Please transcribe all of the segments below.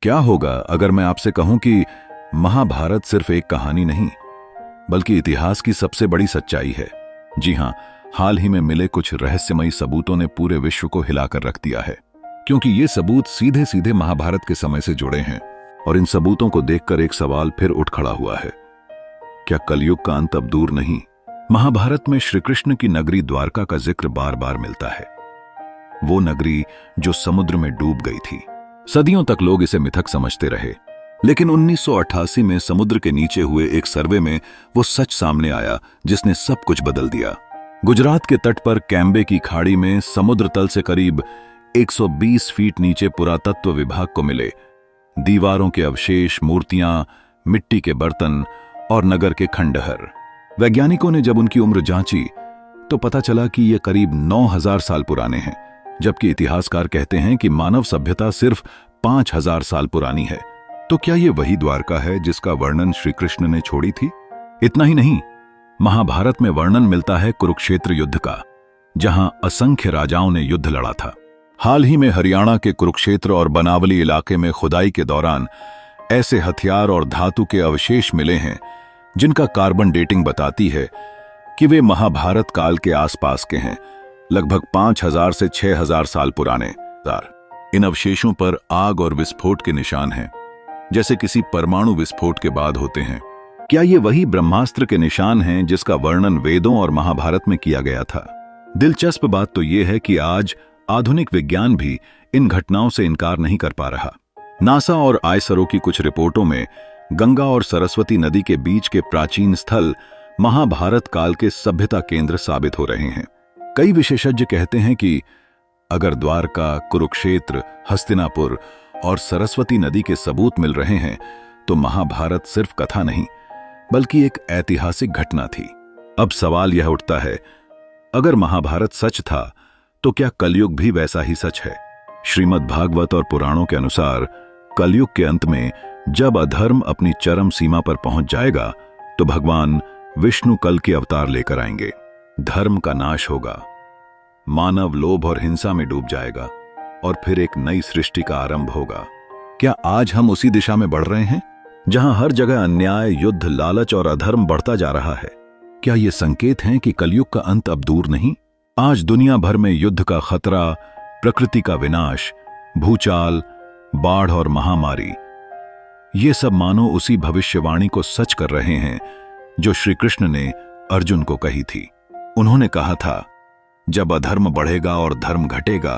क्या होगा अगर मैं आपसे कहूं कि महाभारत सिर्फ एक कहानी नहीं बल्कि इतिहास की सबसे बड़ी सच्चाई है। जी हां, हाल ही में मिले कुछ रहस्यमयी सबूतों ने पूरे विश्व को हिलाकर रख दिया है, क्योंकि ये सबूत सीधे सीधे महाभारत के समय से जुड़े हैं। और इन सबूतों को देखकर एक सवाल फिर उठ खड़ा हुआ है, क्या कलयुग का अंत अब दूर नहीं? महाभारत में श्री कृष्ण की नगरी द्वारका का जिक्र बार बार मिलता है, वो नगरी जो समुद्र में डूब गई थी। सदियों तक लोग इसे मिथक समझते रहे, लेकिन 1988 में समुद्र के नीचे हुए एक सर्वे में वो सच सामने आया जिसने सब कुछ बदल दिया। गुजरात के तट पर कैम्बे की खाड़ी में समुद्र तल से करीब 120 फीट नीचे पुरातत्व विभाग को मिले दीवारों के अवशेष, मूर्तियां, मिट्टी के बर्तन और नगर के खंडहर। वैज्ञानिकों ने जब उनकी उम्र जांची तो पता चला कि ये करीब 9000 साल पुराने हैं, जबकि इतिहासकार कहते हैं कि मानव सभ्यता सिर्फ 5000 साल पुरानी है। तो क्या ये वही द्वारका है जिसका वर्णन श्री कृष्ण ने छोड़ी थी? इतना ही नहीं, महाभारत में वर्णन मिलता है कुरुक्षेत्र युद्ध का, जहां असंख्य राजाओं ने युद्ध लड़ा था। हाल ही में हरियाणा के कुरुक्षेत्र और बनावली इलाके में खुदाई के दौरान ऐसे हथियार और धातु के अवशेष मिले हैं जिनका कार्बन डेटिंग बताती है कि वे महाभारत काल के आसपास के हैं, लगभग 5000 से 6000 साल पुराने। इन अवशेषों पर आग और विस्फोट के निशान हैं, जैसे किसी परमाणु विस्फोट के बाद होते हैं। क्या ये वही ब्रह्मास्त्र के निशान हैं जिसका वर्णन वेदों और महाभारत में किया गया था? दिलचस्प बात तो यह है कि आज आधुनिक विज्ञान भी इन घटनाओं से इनकार नहीं कर पा रहा। नासा और आईएसआरओ की कुछ रिपोर्टों में गंगा और सरस्वती नदी के बीच के प्राचीन स्थल महाभारत काल के सभ्यता केंद्र साबित हो रहे हैं। कई विशेषज्ञ कहते हैं कि अगर द्वारका, कुरुक्षेत्र, हस्तिनापुर और सरस्वती नदी के सबूत मिल रहे हैं तो महाभारत सिर्फ कथा नहीं बल्कि एक ऐतिहासिक घटना थी। अब सवाल यह उठता है, अगर महाभारत सच था तो क्या कलयुग भी वैसा ही सच है? श्रीमद् भागवत और पुराणों के अनुसार कलयुग के अंत में जब अधर्म अपनी चरम सीमा पर पहुंच जाएगा तो भगवान विष्णु कल के अवतार लेकर आएंगे। धर्म का नाश होगा, मानव लोभ और हिंसा में डूब जाएगा और फिर एक नई सृष्टि का आरंभ होगा। क्या आज हम उसी दिशा में बढ़ रहे हैं जहां हर जगह अन्याय, युद्ध, लालच और अधर्म बढ़ता जा रहा है? क्या ये संकेत हैं कि कलयुग का अंत अब दूर नहीं? आज दुनिया भर में युद्ध का खतरा, प्रकृति का विनाश, भूचाल, बाढ़ और महामारी, ये सब मानो उसी भविष्यवाणी को सच कर रहे हैं जो श्री कृष्ण ने अर्जुन को कही थी। उन्होंने कहा था, जब अधर्म बढ़ेगा और धर्म घटेगा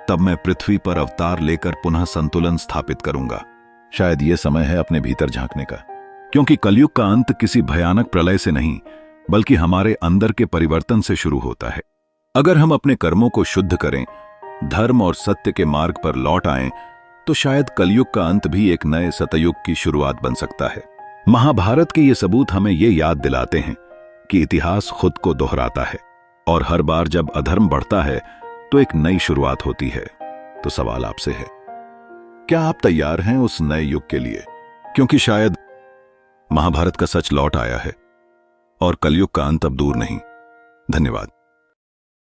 तब मैं पृथ्वी पर अवतार लेकर पुनः संतुलन स्थापित करूंगा। शायद यह समय है अपने भीतर झांकने का, क्योंकि कलयुग का अंत किसी भयानक प्रलय से नहीं बल्कि हमारे अंदर के परिवर्तन से शुरू होता है। अगर हम अपने कर्मों को शुद्ध करें, धर्म और सत्य के मार्ग पर लौट आएं, तो शायद कलयुग का अंत भी एक नए सतयुग की शुरुआत बन सकता है। महाभारत के ये सबूत हमें ये याद दिलाते हैं कि इतिहास खुद को दोहराता है और हर बार जब अधर्म बढ़ता है तो एक नई शुरुआत होती है। तो सवाल आपसे है, क्या आप तैयार हैं उस नए युग के लिए? क्योंकि शायद महाभारत का सच लौट आया है और कलयुग का अंत अब दूर नहीं। धन्यवाद।